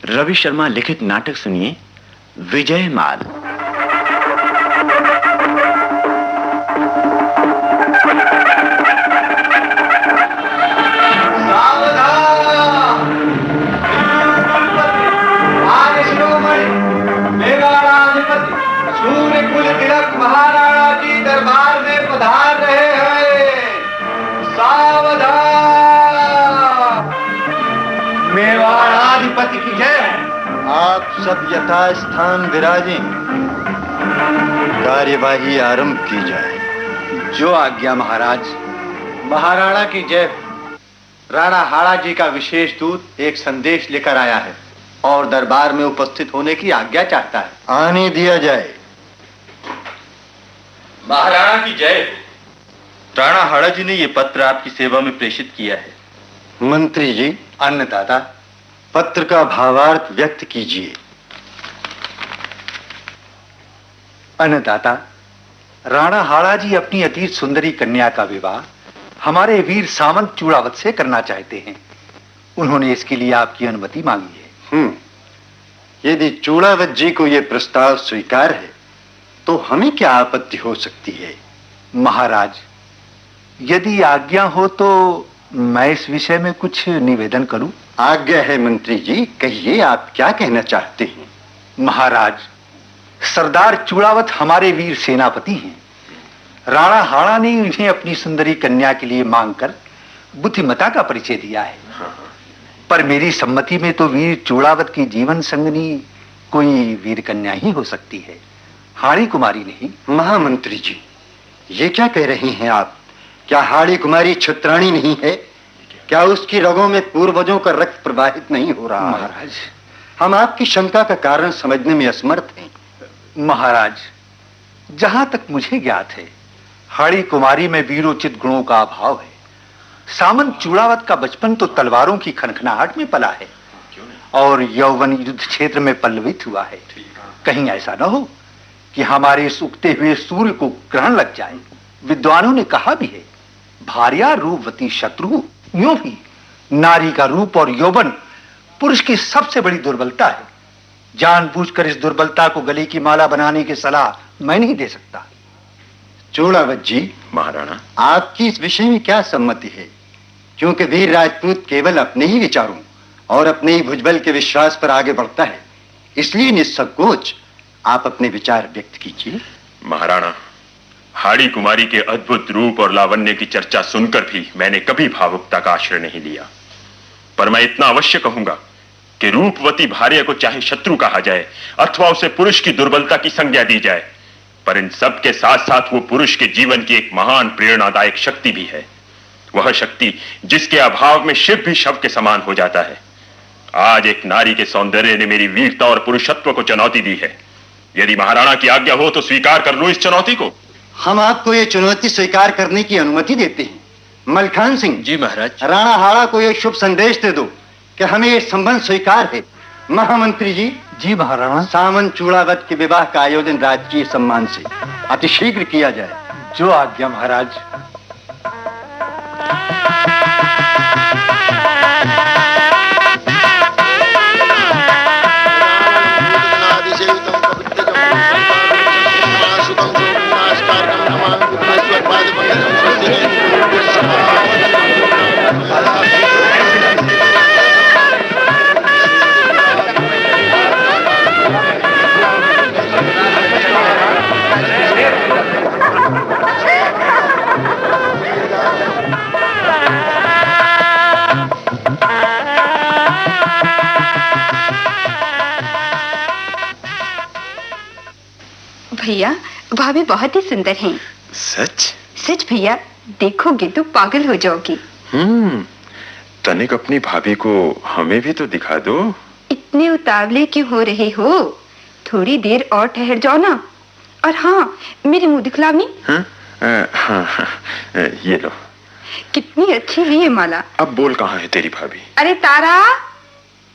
रवि शर्मा लिखित नाटक सुनिए विजय माल। सूर्य कुल तिलक महाराणा जी दरबार में पधार रहे हैं। सावधान। मेवाड़ाधिपति की जय। आप सब यथास्थान विराजें। कार्यवाही आरंभ की जाए। जो आज्ञा महाराज। महाराणा की जय। राणा हाड़ा जी का विशेष दूत एक संदेश लेकर आया है और दरबार में उपस्थित होने की आज्ञा चाहता है। आने दिया जाए। महाराणा की जय। राणा हाड़ा जी ने यह पत्र आपकी सेवा में प्रेषित किया है। मंत्री जी, अन्नदाता, पत्र का भावार्थ व्यक्त कीजिए। अन्नदाता, राणा हाड़ा जी अपनी अति सुंदरी कन्या का विवाह हमारे वीर सामंत चूड़ावत से करना चाहते हैं। उन्होंने इसके लिए आपकी अनुमति मांगी है। यदि चूड़ावत जी को यह प्रस्ताव स्वीकार है तो हमें क्या आपत्ति हो सकती है? महाराज, यदि आज्ञा हो तो मैं इस विषय में कुछ निवेदन करूं। आज्ञा है मंत्री जी, कहिए आप क्या कहना चाहते हैं। महाराज, सरदार चूड़ावत हमारे वीर सेनापति हैं। राणा हाड़ा ने उन्हें अपनी सुंदरी कन्या के लिए मांगकर बुद्धिमता का परिचय दिया है। पर मेरी सम्मति में तो वीर चूड़ावत की जीवन संगनी कोई वीर कन्या ही हो सकती है, हाड़ी कुमारी नहीं। महामंत्री जी, ये क्या कह रहे हैं आप? क्या हाड़ी कुमारी छत्राणी नहीं है? क्या उसकी रगों में पूर्वजों का रक्त प्रवाहित नहीं हो रहा? महाराज, हम आपकी शंका का कारण समझने में असमर्थ हैं। महाराज, जहां तक मुझे ज्ञात है, हाड़ी कुमारी में वीरोचित गुणों का अभाव है। सामंत चूड़ावत का बचपन तो तलवारों की खनखनाहट में पला है और यौवन युद्ध क्षेत्र में पल्लवित हुआ है। कहीं ऐसा न हो कि हमारे इस उगते हुए सूर्य को ग्रहण लग जाए। विद्वानों ने कहा भी है, भार्या रूपवती शत्रु। यूं भी नारी का रूप और यौवन पुरुष की सबसे बड़ी दुर्बलता है। जानबूझकर इस दुर्बलता को गले की माला बनाने की सलाह मैं नहीं दे सकता। चूड़ावत जी, महाराणा, आपकी इस विषय में क्या सम्मति है? क्योंकि वीर राजपूत केवल अपने ही विचारों और अपने ही भुजबल के विश्वास पर आगे बढ़ता है, इसलिए निसंकोच आप अपने विचार व्यक्त कीजिए। महाराणा, हाड़ी कुमारी के अद्भुत रूप और लावण्य की चर्चा सुनकर भी मैंने कभी भावुकता का आश्रय नहीं लिया। पर मैं इतना अवश्य कहूंगा कि रूपवती भार्या को चाहे शत्रु कहा जाए अथवा उसे पुरुष की दुर्बलता की संज्ञा दी जाए, पर इन सब के साथ साथ वो पुरुष के जीवन की एक महान प्रेरणादायक शक्ति भी है। वह शक्ति जिसके अभाव में शिव भी शव के समान हो जाता है। आज एक नारी के सौंदर्य ने मेरी वीरता और पुरुषत्व को चुनौती दी है। यदि महाराणा की आज्ञा हो तो स्वीकार कर लो इस चुनौती को। हम आपको ये चुनौती स्वीकार करने की अनुमति देते हैं। मलखान सिंह जी महाराज। राणा हाड़ा को यह शुभ संदेश दे दो कि हमें ये संबंध स्वीकार है। महामंत्री जी। जी महाराणा। सामंत चूड़ावत के विवाह का आयोजन राजकीय सम्मान से अतिशीघ्र किया जाए। जो आज्ञा महाराज। भैया, भाभी बहुत ही सुंदर हैं। सच? सच भैया, देखोगे तो पागल हो जाओगी। तनिक अपनी भाभी को हमें भी तो दिखा दो। इतने उतावले क्यों हो रहे हो? थोड़ी देर और ठहर जाओ ना। और हाँ, मेरे मुंह दिखलावनी। हाँ, ये लो। कितनी अच्छी है ये माला। अब बोल, कहाँ है तेरी भाभी? अरे तारा,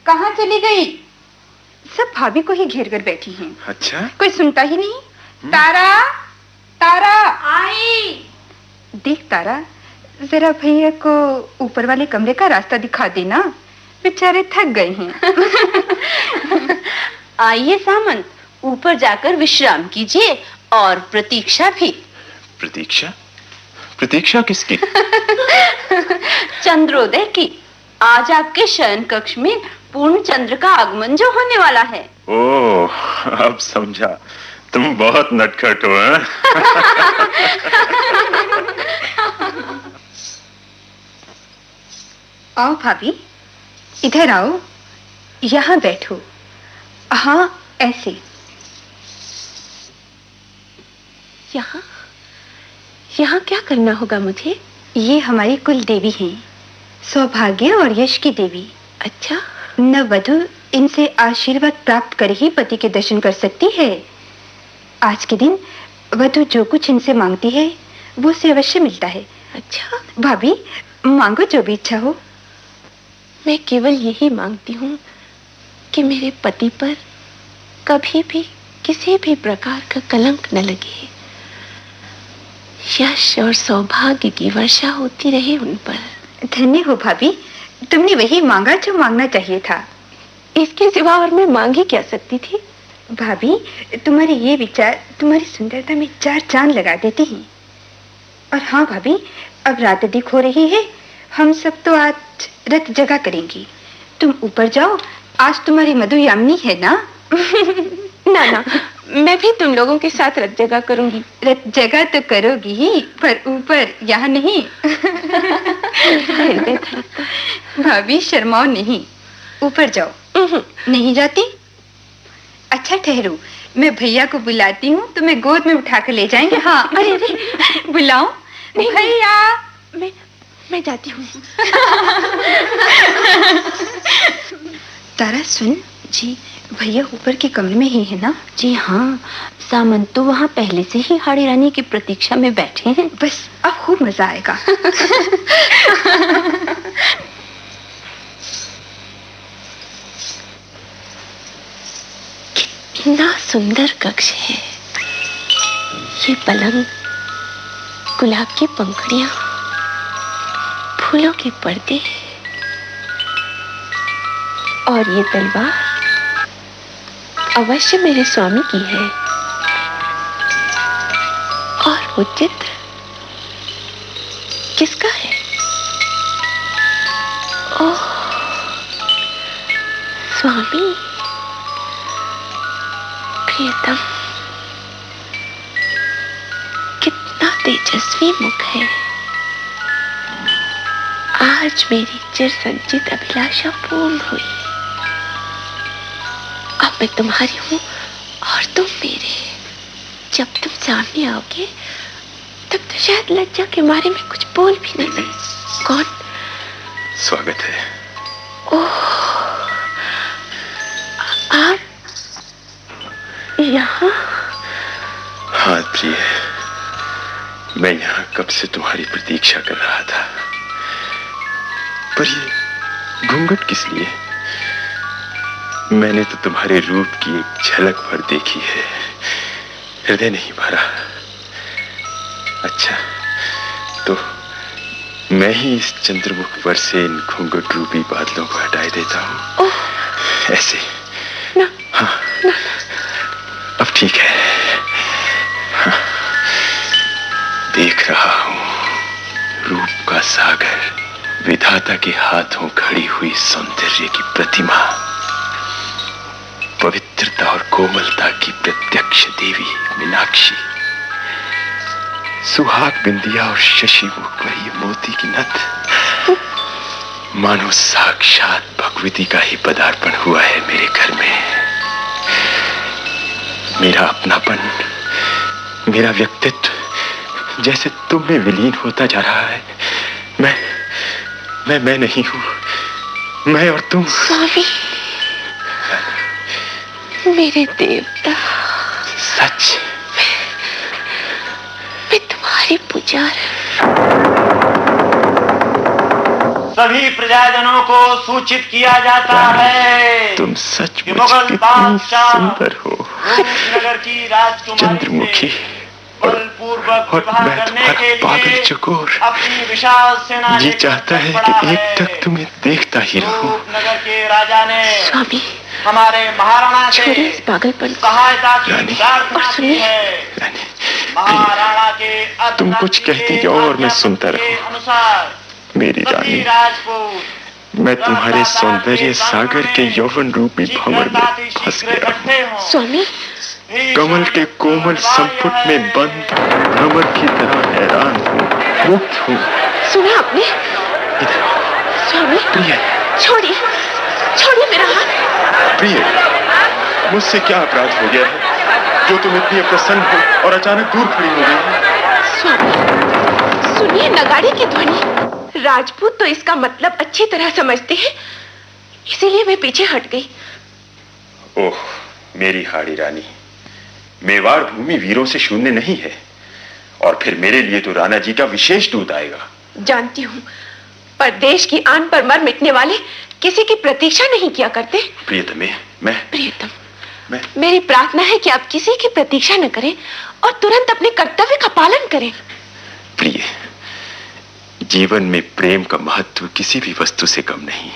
कहाँ चली गई? सब भाभी को ही घेर कर बैठी हैं। अच्छा? कोई सुनता ही नहीं। तारा, तारा आई। देख तारा, जरा भैया को ऊपर वाले कमरे का रास्ता दिखा देना। बेचारे थक गए हैं। आइए सामंत, ऊपर जाकर विश्राम कीजिए और प्रतीक्षा भी। प्रतीक्षा? प्रतीक्षा किसकी? चंद्रोदय की। आज आपके शयन कक्ष में पूर्ण चंद्र का आगमन जो होने वाला है। ओह, अब समझा। तुम बहुत नटखट हो। हैं? आओ भाभी, इधर आओ, यहाँ बैठो। हाँ, ऐसे। यहाँ यहाँ क्या करना होगा मुझे? ये हमारी कुल देवी हैं, सौभाग्य और यश की देवी। अच्छा, नववधु इनसे आशीर्वाद प्राप्त कर ही पति के दर्शन कर सकती है। आज के दिन वधु जो कुछ इनसे मांगती है वो उसे अवश्य मिलता है। अच्छा भाभी, मांगो जो भी इच्छा हो। मैं केवल यही मांगती हूँ कि मेरे पति पर कभी भी किसी भी प्रकार का कलंक न लगे। यश और सौभाग्य की वर्षा होती रहे उन पर। धन्य हो भाभी, तुमने वही मांगा जो मांगना चाहिए था। इसके सिवा और मैं मांग ही क्या सकती थी? भाभी, तुम्हारे ये विचार तुम्हारी सुंदरता में चार चांद लगा देते हैं। और हाँ भाभी, अब रात अधिक हो रही है, हम सब तो आज रथ जगा करेंगे। तुम ऊपर जाओ, आज तुम्हारी मधु यामिनी है ना? ना ना, मैं भी तुम लोगों के साथ रथ जगा करूंगी। रथ जगा तो करोगी ही, पर ऊपर यहाँ नहीं। भाभी शर्माओ नहीं, ऊपर जाओ। नहीं जाती? अच्छा ठहरो, मैं भैया को बुलाती हूँ, तुम्हें गोद में उठा कर ले जाएंगे। हाँ, अरे अरे, बुलाओ भैया। मैं जाती हूँ। तारा सुन जी, भैया ऊपर के कमरे में ही है ना? जी हाँ, सामंत तो वहाँ पहले से ही हाड़ी रानी की प्रतीक्षा में बैठे हैं। बस अब खूब मजा आएगा। कितना सुंदर कक्ष है। ये पलंग, गुलाब की पंखुड़ियां, फूलों के पर्दे और ये तलवार अवश्य मेरे स्वामी की है। और वो चित्र किसका है? ओह, स्वामी, प्रियतम, कितना तेजस्वी मुख है। आज मेरी चिर संचित अभिलाषा पूर्ण हुई। अब मैं तुम्हारी हूँ और तुम मेरे। जब तुम सामने आओगे तब तो शायद लज्जा के मारे में कुछ बोल भी नहीं। कौन? स्वागत है। ओह, आप यहाँ? हाँ प्रिय, मैं यहाँ कब से तुम्हारी प्रतीक्षा कर रहा था। पर ये घूंघट किस लिए? मैंने तो तुम्हारे रूप की एक झलक भर देखी है, हृदय नहीं भरा। अच्छा, तो मैं ही इस चंद्रमुख पर से इन घूंघट रूपी बादलों को हटाए देता हूँ। ऐसे ना, हाँ ना। अब ठीक है। हाँ, देख रहा हूँ रूप का सागर, विधाता के हाथों खड़ी हुई सौंदर्य की प्रतिमा, पवित्रता और कोमलता की प्रत्यक्ष देवी मीनाक्षी, सुहाग बिंदिया और शशि मुख पर ये मोती की नथ, मानो साक्षात भगवती का ही पदार्पण हुआ है मेरे घर में। मेरा अपनापन, मेरा व्यक्तित्व जैसे तुम में विलीन होता जा रहा है। मैं नहीं हूं, मैं और तुम। स्वामी, मेरे देवता, सच मैं तुम्हारी पुजार। सभी प्रजाजनों को सूचित किया जाता है तुम कि सचमुच मुगल कितनी बादशाह सुंदर हो, रूपनगर की राजकुमारी चंद्रमुखी। से बलपूर्वक और विवाह मैं करने तुम्हारा के पागल लिए चकोर अपनी विशाल सेना ये लेकर चाहता है पड़ा कि एक टक तुम्हें देखता ही रहूं। नगर के राजा ने स्वामी हमारे महाराणा से छोड़िए इस पागलपन को। सहायता की रानी, प्रार्थना और की सुनिए। है। रानी, महाराणा के तुम कुछ कहती जाओ और मैं सुनता के रहूं। अनुसार मेरी सभी रानी, राजपूत मैं तुम्हारे सौंदर्य सागर के यौवन रूपी भंवर में फंस गया हूं। स्वामी कमल के कोमल संपुट में बंद भ्रमर की तरह हैरान हूँ, मुक्त हूँ। सुना आपने? इधर आओ। स्वामी प्रिय, छोड़िए छोड़िए मेरा हाथ। प्रिय, मुझसे क्या अपराध हो गया है जो तुम इतनी प्रसन्न हो और अचानक दूर खड़ी हो गई हो? स्वामी सुनिए नगाड़े की ध्वनि। राजपूत तो इसका मतलब अच्छी तरह समझते हैं, इसीलिए मैं पीछे हट गई। ओह मेरी हाड़ी रानी, मेवाड़ भूमि वीरों से शून्य नहीं है, और फिर मेरे लिए तो राणा जी का विशेष दूत आएगा। जानती हूँ, पर देश की आन पर मर मिटने वाले किसी की प्रतीक्षा नहीं किया करते। प्रियतमे, प्रियतम, मैं मेरी प्रार्थना है कि आप किसी की प्रतीक्षा न करें और तुरंत अपने कर्तव्य का पालन करें। प्रिय, जीवन में प्रेम का महत्व किसी भी वस्तु से कम नहीं।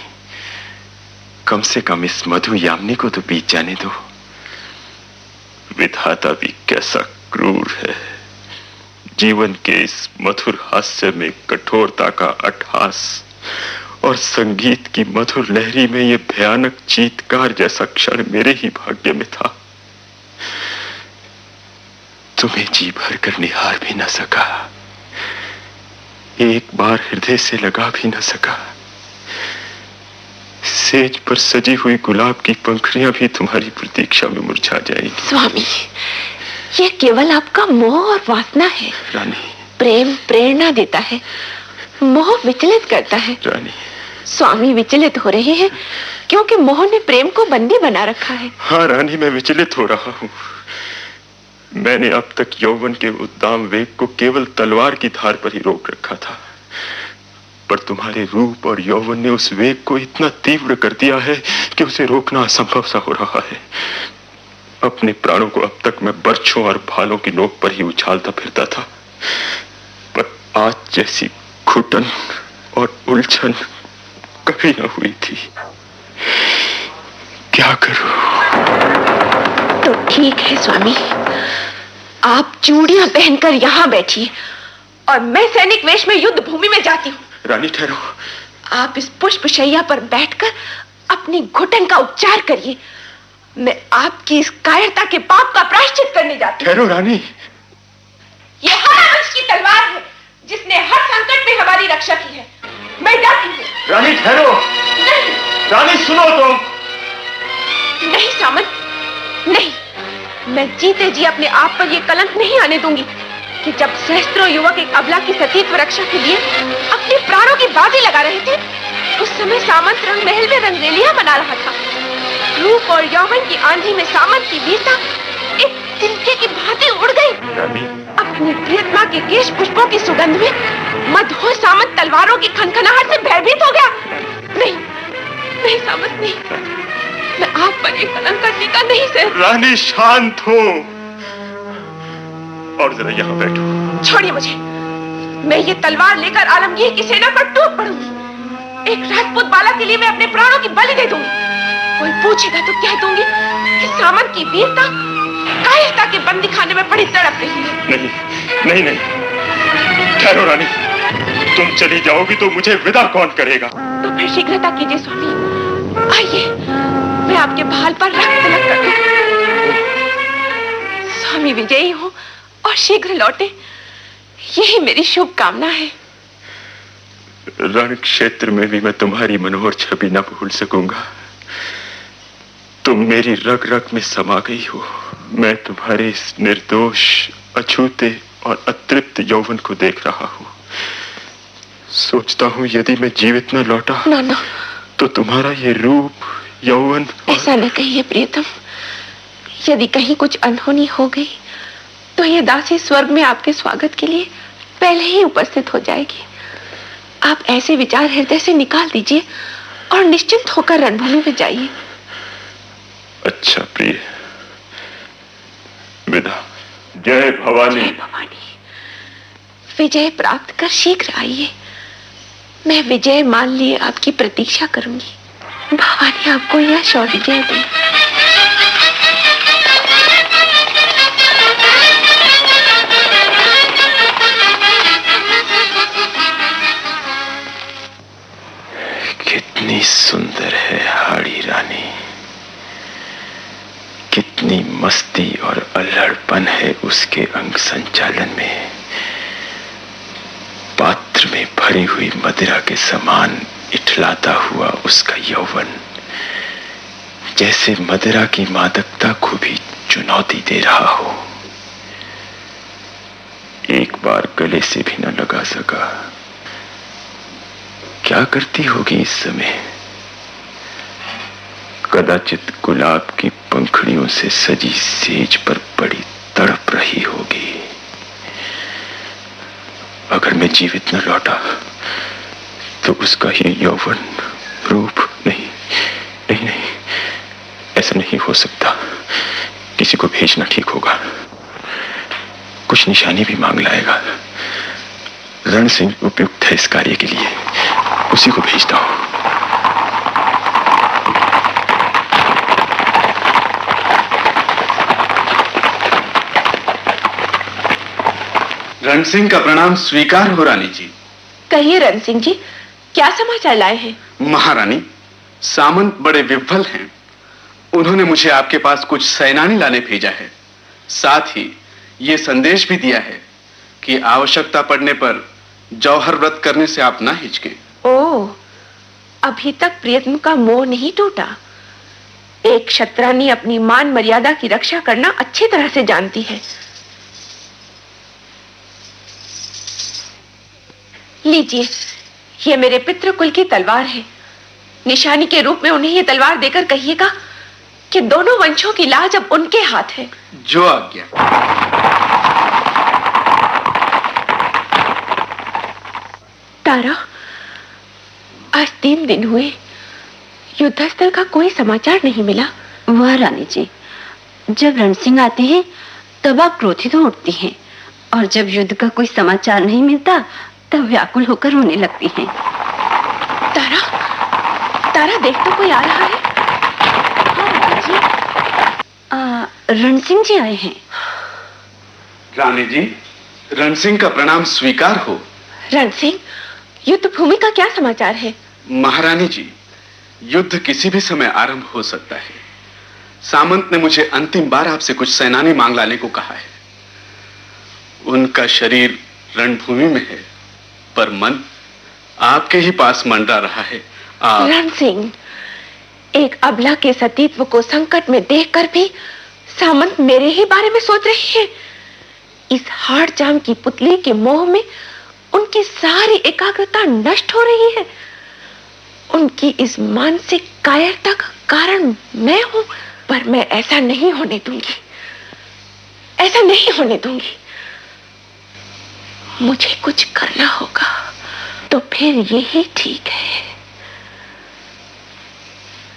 कम से कम इस मधु यामिनी को तो बीत जाने दो। विधाता भी कैसा क्रूर है, जीवन के इस मधुर हास्य में कठोरता का अट्ठास और संगीत की मधुर लहरी में यह भयानक चीत्कार जैसा क्षण मेरे ही भाग्य में था। तुम्हें जी भर कर निहार भी न सका, एक बार हृदय से लगा भी न सका। सेज पर सजी हुई गुलाब की पंखुड़ियां भी तुम्हारी प्रतीक्षा में मुरझा जाएंगी। स्वामी, यह केवल आपका मोह और वासना है। रानी, प्रेम प्रेरणा देता है, मोह विचलित करता है। रानी, स्वामी विचलित हो रहे हैं क्योंकि मोह ने प्रेम को बंदी बना रखा है। हाँ रानी, मैं विचलित हो रहा हूं। मैंने अब तक यौवन के उद्दाम वेग को केवल तलवार की धार पर ही रोक रखा था, पर तुम्हारे रूप और यौवन ने उस वेग को इतना तीव्र कर दिया है कि उसे रोकना असंभव सा हो रहा है। अपने प्राणों को अब तक मैं बर्छों और भालों की नोक पर ही उछालता फिरता था, पर आज जैसी घुटन और उलझन कभी न हुई थी। क्या करूं? तो ठीक है स्वामी, आप चूड़ियां पहनकर यहाँ बैठिए और मैं सैनिक वेश में युद्ध भूमि में जाती हूँ। रानी ठहरो। आप इस पुष्पशैया पर बैठकर अपनी घुटन का उपचार करिए। मैं आपकी इस कायरता के पाप का प्रायश्चित करने जाती हूँ। ठहरो रानी। यह हरवंश की तलवार है जिसने हर संकट में हमारी रक्षा की है। मैं जाती हूँ। रानी ठहरो। नहीं रानी सुनो तो। नहीं सामंत, नहीं, मैं जीते जी अपने आप पर यह कलंक नहीं आने दूंगी कि जब सहस्त्रों युवक एक अबला की सतीत्व रक्षा के लिए अपने प्राणों की बाजी लगा रहे थे, उस समय सामंत रंग महल में रंगरेलियां मना रहा था। रूप और यौवन की आंधी में सामंत की वीरता एक तिनके की भांति उड़ गई। अपनी प्रियतमा के केश पुष्पों की सुगंध में मदहोश सामंत तलवारों की खनखनाहट से भयभीत हो गया। नहीं, नहीं सामंत, नहीं, मैं आप पर एक कलंक का टीका नहीं सह। रानी शांत हो और जरा यहाँ बैठो। छोड़िए मुझे, मैं ये तलवार लेकर आलमगीर की सेना पर टूट पड़ूंगी। एक राजपूत बालक के लिए मैं अपने प्राणों की बलि दे दूंगी। कोई पूछेगा तो कह दूंगी कि सामंत की वीरता कायरता के बंदी खाने में बड़ी तड़प रही है। नहीं, नहीं, नहीं, ठहरो रानी। तुम चली जाओगी तो मुझे विदा कौन करेगा? तो फिर शीघ्रता कीजिए स्वामी, आइए, मैं आपके भाल पर रक्त तिलक कर दूं। स्वामी विजयी हो और शीघ्र लौटे, यही मेरी शुभकामना है। रण क्षेत्र में भी मैं तुम्हारी मनोहर छवि न भूल सकूंगा। तुम मेरी रग रग में समा गई हो। मैं तुम्हारे इस निर्दोष, अछूते और अतृप्त यौवन को देख रहा हूं। सोचता हूं यदि मैं जीवित न लौटा ना, तो तुम्हारा ये रूप, यौवन ऐसा न कहिए प्रियतम। यदि कहीं कुछ अनहोनी हो गई तो ये दासी स्वर्ग में आपके स्वागत के लिए पहले ही उपस्थित हो जाएगी। आप ऐसे विचार हृदय से निकाल दीजिए और निश्चिंत होकर रणभूमि में जाइए। अच्छा प्रिय, विदा। जय भवानी। जय भवानी। विजय प्राप्त कर शीघ्र आइए। मैं विजय मान लिए आपकी प्रतीक्षा करूंगी। भवानी आपको यश और विजय दे। कितनी सुंदर है हाड़ी रानी, कितनी मस्ती और अल्हड़पन है उसके अंग संचालन में। पात्र में भरी हुई मदिरा के समान इठलाता हुआ उसका यौवन जैसे मदिरा की मादकता को भी चुनौती दे रहा हो। एक बार गले से भी न लगा सका। क्या करती होगी इस समय? कदाचित गुलाब की पंखड़ियों से सजी सेज पर बड़ी तड़प रही होगी। अगर मैं जीवित न लौटा तो उसका ये यौवन रूप नहीं नहीं नहीं, ऐसा नहीं हो सकता। किसी को भेजना ठीक होगा। कुछ निशानी भी मांग लाएगा। रण सिंह उपयुक्त है इस कार्य के लिए, उसी को भेजता हूं। रण सिंह का प्रणाम स्वीकार हो रानी जी। कहिए रण सिंह जी, क्या समाचार लाए हैं? महारानी, सामंत बड़े विह्वल हैं। उन्होंने मुझे आपके पास कुछ सेनानी लाने भेजा है। साथ ही ये संदेश भी दिया है कि आवश्यकता पड़ने पर जौहर व्रत करने से आप ना हिचकें। ओह, अभी तक प्रियतम का मोह नहीं टूटा। एक क्षत्रानी अपनी मान मर्यादा की रक्षा करना अच्छी तरह से जानती है। लीजिए, ये मेरे पितृकुल की तलवार है। निशानी के रूप में उन्हें ये तलवार देकर कहिएगा कि दोनों वंशों की लाज अब उनके हाथ है। जो आज्ञा। तारा, आज 3 दिन हुए, युद्धस्थल का कोई समाचार नहीं मिला। वाह रानी जी, जब रण सिंह आते हैं तब आप क्रोधित हो उठती हैं, और जब युद्ध का कोई समाचार नहीं मिलता तब व्याकुल होकर रोने लगती हैं। तारा, तारा देख तो कोई आ रहा है। रण सिंह जी आए हैं। रानी जी, रण सिंह का प्रणाम स्वीकार हो। रण सिंह, युद्ध भूमि का क्या समाचार है? महारानी जी, युद्ध किसी भी समय आरंभ हो सकता है। सामंत ने मुझे अंतिम बार आपसे कुछ सेनानी मांग लाने को कहा है। उनका शरीर रणभूमि में है, पर मन आपके ही पास मंडरा रहा है। रण सिंह, एक अबला के सतीत्व को संकट में देखकर भी सामंत मेरे ही बारे में सोच रही है। इस हाड़ जाम की पुतली के मोह में उनकी सारी एकाग्रता नष्ट हो रही है। उनकी इस मानसिक कायरता का कारण मैं हूं, पर मैं ऐसा नहीं होने दूंगी, ऐसा नहीं होने दूंगी। मुझे कुछ करना होगा, तो फिर यही ठीक है।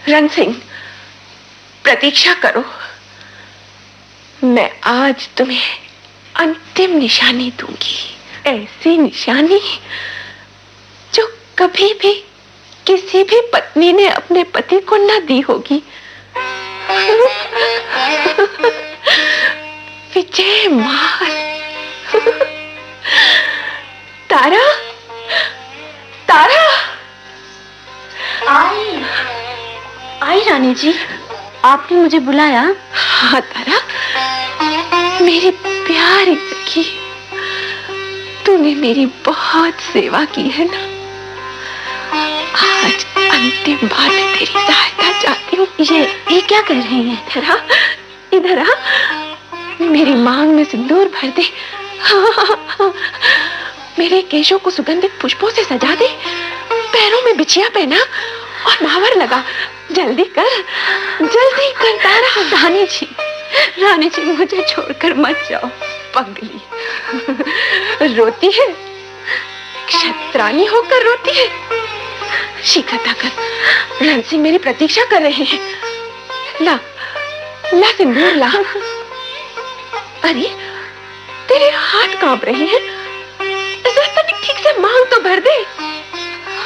रण सिंह, प्रतीक्षा करो। मैं आज तुम्हें अंतिम निशानी दूंगी, ऐसी निशानी जो कभी भी किसी भी पत्नी ने अपने पति को न दी होगी। विजय माल। तारा, तारा। आई रानी जी, आपने मुझे बुलाया? हाँ तारा, मेरी प्यारी सखी, तूने मेरी बहुत सेवा की है ना। आज अंतिम बार मैं तेरी सहायता चाहती हूँ। ये क्या कह रही हैं? तारा, इधर आ, मेरी मांग में सिंदूर भर दे। मेरे केशों को सुगंधित पुष्पों से सजा दे, पैरों में बिछिया पहना और महावर लगा। जल्दी कर, जल्दी कर तारा। रानी जी मुझे छोड़कर मत जाओ। पगली रोती है, क्षत्रानी होकर रोती है। शीघ्रता कर, रण सिंह मेरी प्रतीक्षा कर रहे हैं। ला, ला सिंदूर ला। अरे तेरे हाथ कांप रहे हैं। जरा ठीक से मांग तो भर दे।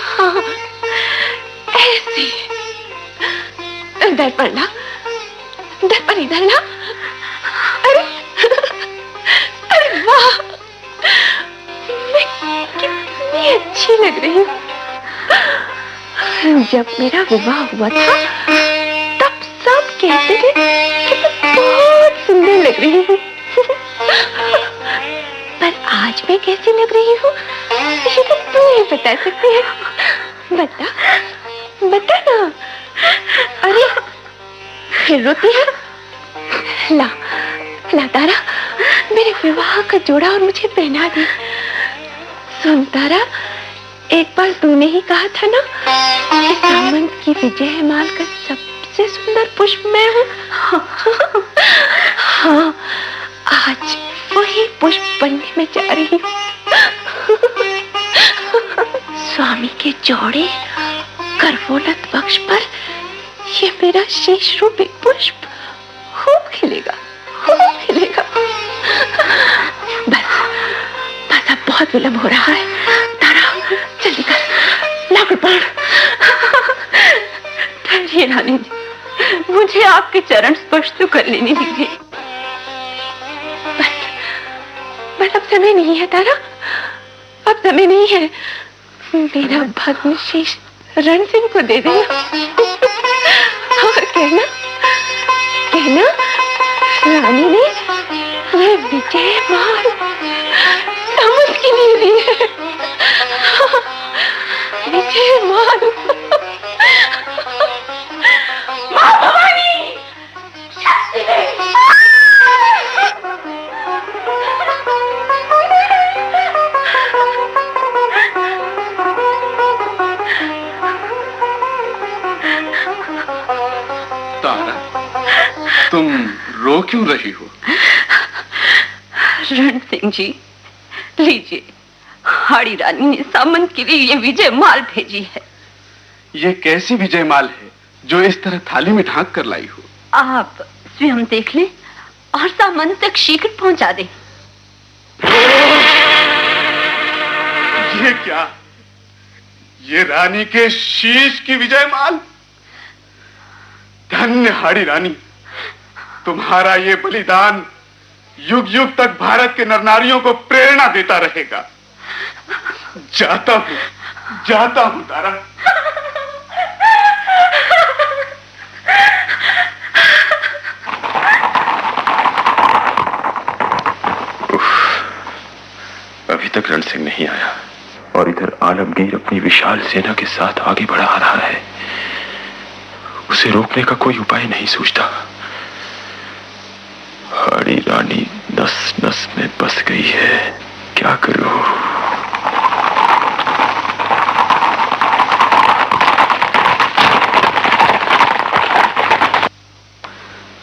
हाँ, ऐसे। दर्पण ला, दर्पण इधर ला। अरे अरे वाह, मैं कितनी अच्छी लग रही हूँ। जब मेरा विवाह हुआ था तब सब कहते थे कि मैं बहुत सुंदर लग रही हूँ। पर आज मैं कैसी लग रही हूँ ये तो तू ही बता सकती है। बता बता ना। अरे फिर रोती है। ला ला तारा, मेरे विवाह का जोड़ा और मुझे पहना दे। सुन एक बार तूने ही कहा था ना कि सामंत की विजय माल का सबसे सुंदर पुष्प मैं हूँ। हाँ, आज वही पुष्प बनने में जा रही हूँ। स्वामी के जोड़े करवोलत वक्ष पर ये मेरा शेष रूपी पुष्प खूब खिलेगा, खूब खिलेगा। बस बस, अब बहुत विलंब हो रहा है। जल्दी कर, ला कृपाण। ठहरिए रानी जी, मुझे आपके चरण स्पर्श तो कर लेने दीजिए। बस अब समय नहीं है तारा, अब समय नहीं है। मेरा भग्न शेष रण सिंह को दे देना और कहना रानी ने वह विजय माल सामंत के लिए दी है। विजय माल। मां भवानी, तारा, तुम रो क्यों रही हो? रण सिंह जी, लीजिए, हाड़ी रानी ने सामंत के लिए ये विजय माल भेजी है। ये कैसी विजय माल है जो इस तरह थाली में ढांक कर लाई हो? आप स्वयं देख लें और सामंत तक शीघ्र पहुंचा दें। ये क्या? ये रानी के शीश की विजय माल? धन्य हाड़ी रानी, तुम्हारा ये बलिदान युग युग तक भारत के नरनारियों को प्रेरणा देता रहेगा। जाता हूं तारा। अभी तक रण सिंह नहीं आया और इधर आलमगीर अपनी विशाल सेना के साथ आगे बढ़ा रहा है। उसे रोकने का कोई उपाय नहीं सूझता। हाड़ी रानी नस नस में बस गई है, क्या करूं?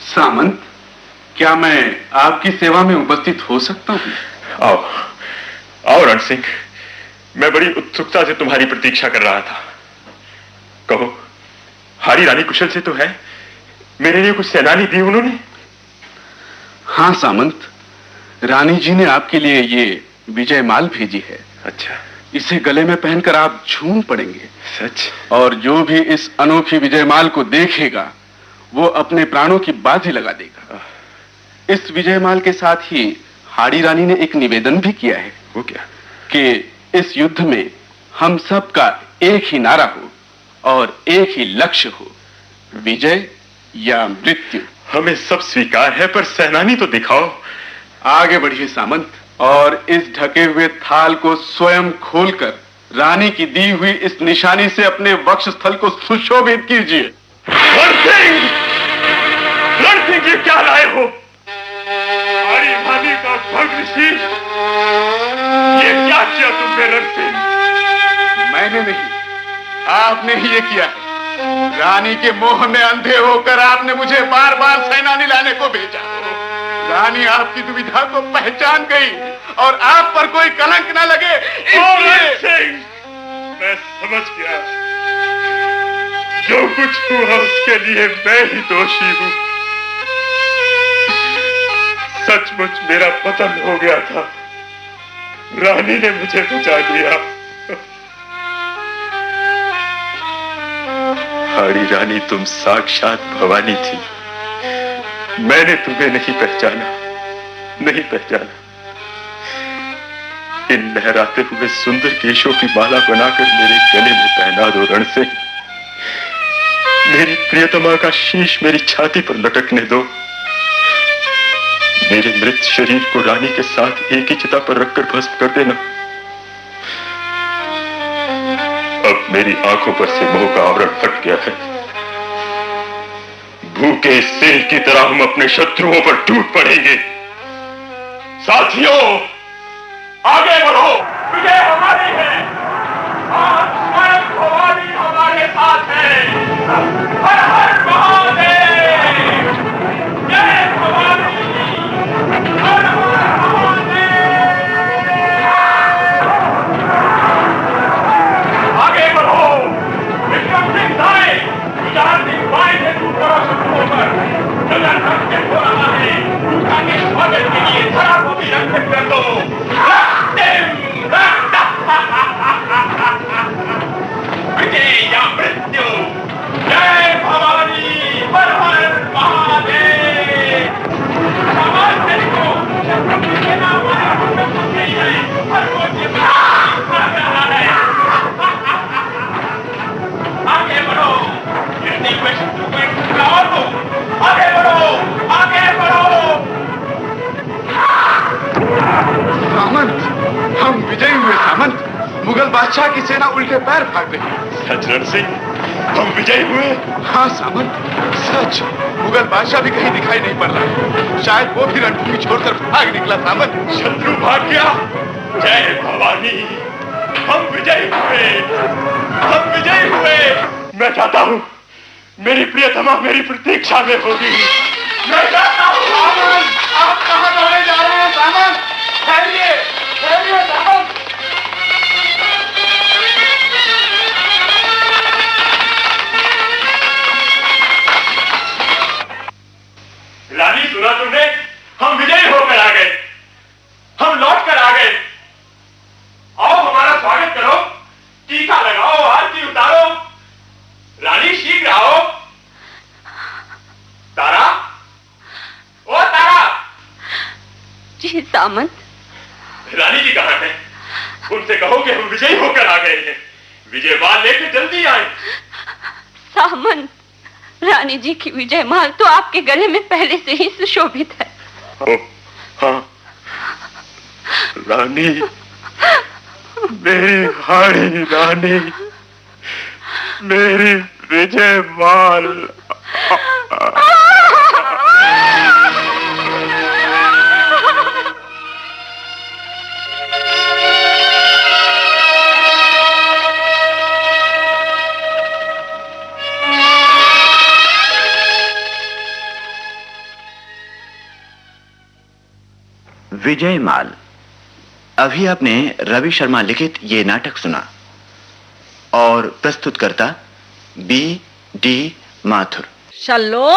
सामंत, क्या मैं आपकी सेवा में उपस्थित हो सकता हूं? आओ आओ रण सिंह, मैं बड़ी उत्सुकता से तुम्हारी प्रतीक्षा कर रहा था। कहो, हाड़ी रानी कुशल से तो है? मेरे लिए कुछ सेनानी दी उन्होंने? हाँ सामंत, रानी जी ने आपके लिए ये विजय माल भेजी है। अच्छा, इसे गले में पहनकर आप झूम पड़ेंगे। सच? और जो भी इस अनोखी विजय माल को देखेगा वो अपने प्राणों की बाजी लगा देगा। इस विजय माल के साथ ही हाड़ी रानी ने एक निवेदन भी किया है। वो क्या? कि इस युद्ध में हम सब का एक ही नारा हो और एक ही लक्ष्य हो, विजय या मृत्यु। हमें सब स्वीकार है, पर सेनानी तो दिखाओ। आगे बढ़िए सामंत, और इस ढके हुए थाल को स्वयं खोलकर रानी की दी हुई इस निशानी से अपने वक्ष स्थल को सुशोभित कीजिए। रणसिंह, ये क्या लाए हो? हाड़ी रानी का भग्न शीश, ये क्या किया तुमने रणसिंह? मैंने नहीं, आपने ही ये किया है। रानी के मोह में अंधे होकर आपने मुझे बार बार सेनानी लाने को भेजा। रानी आपकी दुविधा को पहचान गई और आप पर कोई कलंक न लगे इसलिए। मैं समझ गया, जो कुछ हुआ उसके लिए मैं ही दोषी हूं। सचमुच मेरा पतन हो गया था। रानी ने मुझे बचा लिया। हाड़ी रानी, तुम साक्षात भवानी थी। मैंने तुम्हें नहीं पहचाना, नहीं पहचाना। इन लहराते हुए सुंदर केशों की माला बनाकर मेरे गले में पहना दो रण से। मेरी प्रियतमा का शीश मेरी छाती पर लटकने दो। मेरे मृत शरीर को रानी के साथ एक ही चिता पर रखकर भस्म कर देना। अब मेरी आंखों पर से मोह का आवरण हट गया है। भूखे सिंह की तरह हम अपने शत्रुओं पर टूट पड़ेंगे। साथियों, आगे बढ़ो, विजय हमारी है और स्वयं भवानी हमारे साथ है। हर हर महादेव, जय भवानी, हर हर महादेव। आगे बढ़ो, विक्रम सिंह दाएं, गुजरात सिंह बाएं से टूट करो शत्रुओं पर। जगन रक्षक हो रहा है, उनका के स्वागत के लिए धरा को भी रक्षक कर दो। विजय या मृत्यु, जय भवानी, हर हर महादेव। समाज को शत्रु की सेना हमारे हाथ में फंस गई है, हर कोई भाग रहा है। आगे बढ़ो, गिरती हुए शत्रु को एक टुकड़ा और दो। आगे बढ़ो, आगे बढ़ो। सामंत, हम विजयी हुए सामंत। मुगल बादशाह की सेना उल्टे पैर भाग रही है। सच रण सिंह, हम विजयी हुए? हाँ सामंत, सच। मुगल बादशाह भी कहीं दिखाई नहीं पड़ रहा है। शायद वो भी रणभूमि छोड़कर भाग निकला सामंत। शत्रु भाग गया। जय भवानी, हम विजयी हुए, हम विजयी हुए। मैं चाहता हूँ मेरी प्रियतमा मेरी प्रतीक्षा में होगी। मैं चाहता हूँ। सामंत, आप कहाँ दौड़े जा रहे हैं सामंत? ठहरिए, ठहरिए सामंत। रानी, सुना तुमने? हम विजयी होकर आ गए, हम लौट कर आ गए। आओ, हमारा स्वागत करो, टीका लगाओ, आरती उतारो। रानी, शीघ्र आओ। तारा, ओ तारा। जी सामंत। रानी जी कहाँ हैं? उनसे कहो कि हम विजयी होकर आ गए हैं। विजयमाल लेकर जल्दी आए। सामंत, रानी जी की विजय माल तो आपके गले में पहले से ही सुशोभित है। ओ, हाँ रानी, मेरी हाड़ी रानी, मेरी विजय माल। विजय माल। अभी आपने रवि शर्मा लिखित ये नाटक सुना और प्रस्तुतकर्ता B.D. माथुर। शल्लो